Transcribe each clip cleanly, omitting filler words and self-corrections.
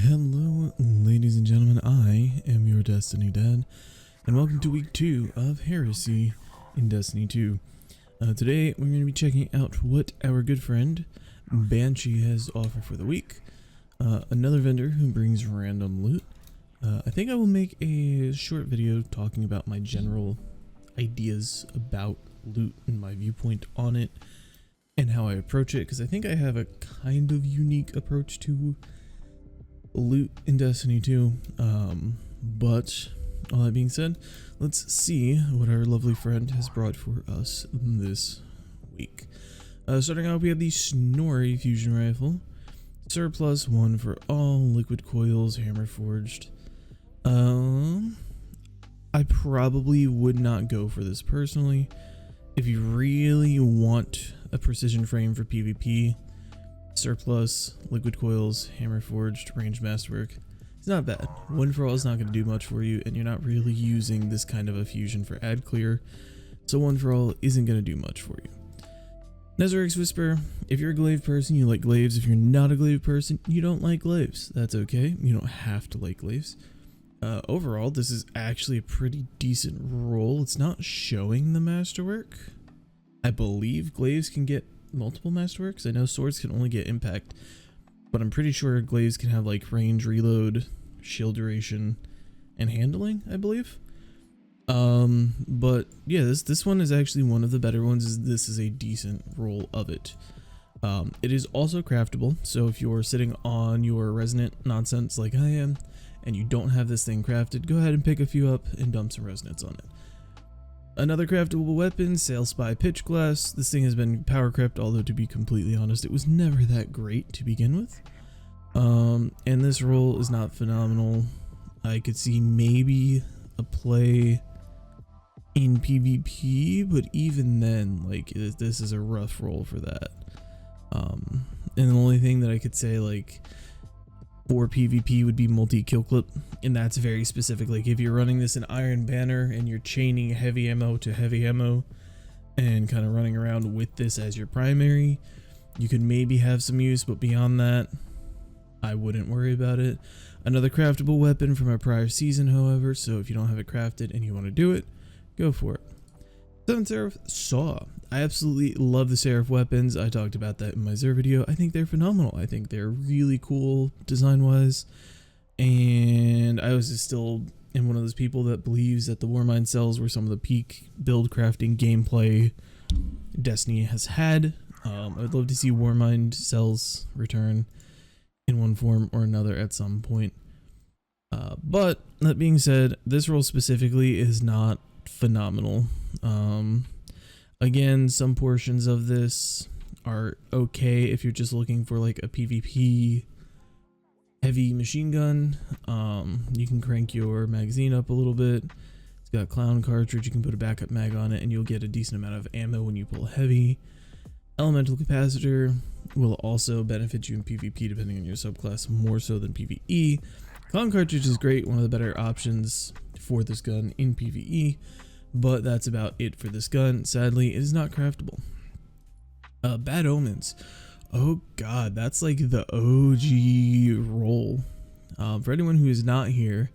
Hello, ladies and gentlemen, I am your Destiny Dad, and welcome to week 2 of Heresy in Destiny 2. Today, we're going to be checking out what our good friend Banshee has to offer for the week. Another vendor who brings random loot. I think I will make a short video talking about my general ideas about loot and my viewpoint on it, and how I approach it, because I think I have a kind of unique approach to loot in Destiny 2. But all that being said, let's see what our lovely friend has brought for us this week. Starting out, we have the Snorri fusion rifle, surplus 1 for all, liquid coils, hammer forged. I probably would not go for this personally. If you really want a precision frame for PvP, surplus, liquid coils, hammer forged, ranged masterwork, it's not bad. 1 for all is not going to do much for you, and you're not really using this kind of a fusion for ad clear, so 1 for all isn't going to do much for you. Nezaric's Whisper, if you're a glaive person, you like glaives. If you're not a glaive person, you don't like glaives. That's okay. You don't have to like glaives. Overall, this is actually a pretty decent roll. It's not showing the masterwork. I believe glaives can get multiple masterworks. I know swords can only get impact, but I'm pretty sure glaives can have like range, reload, shield duration, and handling, I believe. But yeah, this one is actually one of the better ones. This is a decent roll of it. It is also craftable, so if you're sitting on your resonant nonsense like I am, and you don't have this thing crafted, go ahead and pick a few up and dump some resonance on it. Another craftable weapon, Sail Spy Pitch Glass. This thing has been power crept, although to be completely honest, it was never that great to begin with. And this roll is not phenomenal. I could see maybe a play in PvP, but even then, like, this is a rough roll for that. And the only thing that I could say, like, for PvP would be multi-kill clip, and that's very specific. Like, if you're running this in Iron Banner and you're chaining heavy ammo to heavy ammo and kind of running around with this as your primary, you could maybe have some use, but beyond that, I wouldn't worry about it. Another craftable weapon from a prior season, however, so if you don't have it crafted and you want to do it, go for it. 7 Seraph Saw. I absolutely love the Seraph weapons. I talked about that in my Zer video. I think they're phenomenal. I think they're really cool design-wise. And I was just still in one of those people that believes that the Warmind cells were some of the peak build crafting gameplay Destiny has had. I'd love to see Warmind cells return in one form or another at some point. But that being said, this role specifically is not phenomenal. Again, some portions of this are okay if you're just looking for like a PvP heavy machine gun. You can crank your magazine up a little bit. It's got a clown cartridge, you can put a backup mag on it and you'll get a decent amount of ammo when you pull heavy. Elemental capacitor will also benefit you in PvP depending on your subclass, more so than PvE. Clown cartridge is great, one of the better options for this gun in PvE, but that's about it for this gun. Sadly, it is not craftable. Bad Omens. Oh god, that's like the OG roll. For anyone who is not here,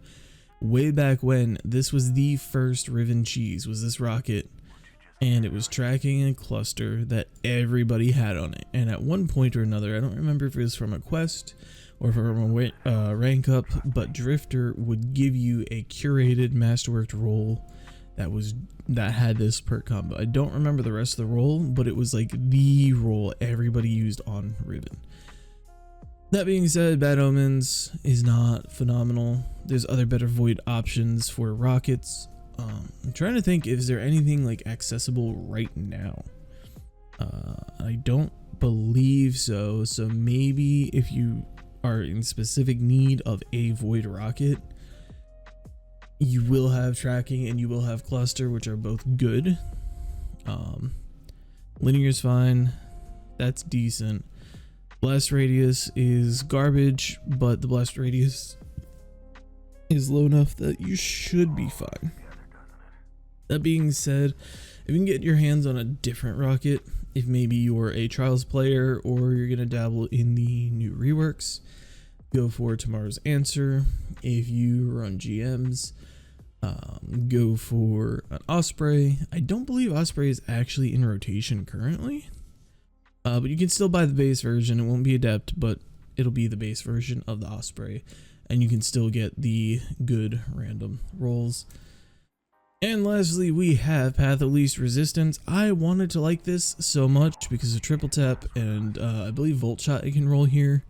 way back when, this was the first Riven cheese, was this rocket, and it was tracking a cluster that everybody had on it. And at one point or another, I don't remember if it was from a quest or from a rank up, but Drifter would give you a curated masterworked roll that had this perk combo. I don't remember the rest of the roll, but it was like the roll everybody used on Riven. That being said, Bad Omens is not phenomenal. There's other better void options for rockets. I'm trying to think, is there anything like accessible right now? I don't believe so. So maybe if you are in specific need of a void rocket, you will have tracking and you will have cluster, which are both good. Linear is fine. That's decent. Blast radius is garbage, but the blast radius is low enough that you should be fine. That being said, if you can get your hands on a different rocket, if maybe you're a Trials player or you're going to dabble in the new reworks, go for Tomorrow's Answer. If you run GMs, go for an Osprey. I don't believe Osprey is actually in rotation currently, but you can still buy the base version. It won't be Adept, but it'll be the base version of the Osprey, and you can still get the good random rolls. And lastly, we have Path of Least Resistance. I wanted to like this so much because of triple tap and I believe Volt Shot it can roll here.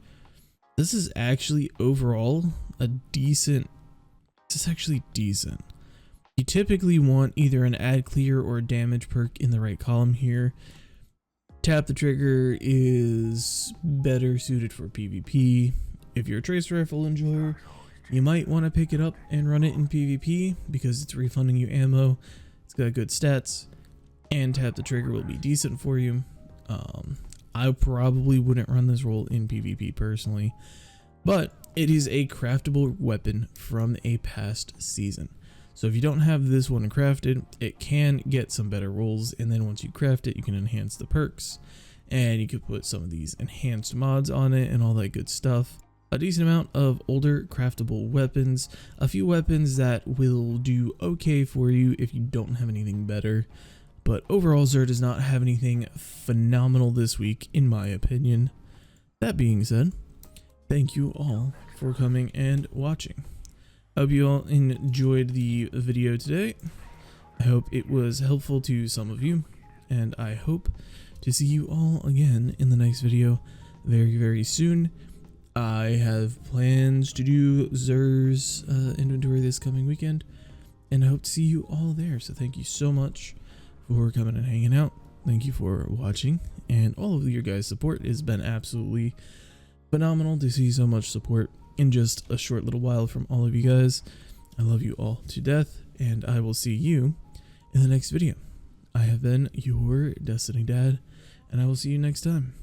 This is actually overall a decent. This is actually decent. You typically want either an add clear or a damage perk in the right column here. Tap the Trigger is better suited for PvP. If you're a trace rifle enjoyer, you might want to pick it up and run it in PvP because it's refunding you ammo. It's got good stats, and Tap the Trigger will be decent for you. I probably wouldn't run this role in PvP personally, but it is a craftable weapon from a past season. So if you don't have this one crafted, it can get some better rolls, and then once you craft it, you can enhance the perks, and you can put some of these enhanced mods on it and all that good stuff. A decent amount of older craftable weapons, a few weapons that will do okay for you if you don't have anything better. But overall, Xur does not have anything phenomenal this week, in my opinion. That being said, thank you all for coming and watching. I hope you all enjoyed the video today. I hope it was helpful to some of you, and I hope to see you all again in the next video very, very soon. I have plans to do Xur's inventory this coming weekend, and I hope to see you all there. So thank you so much for coming and hanging out. Thank you for watching, and all of your guys' support has been absolutely phenomenal to see so much support in just a short little while from all of you guys. I love you all to death, and I will see you in the next video. I have been your Destiny Dad, and I will see you next time.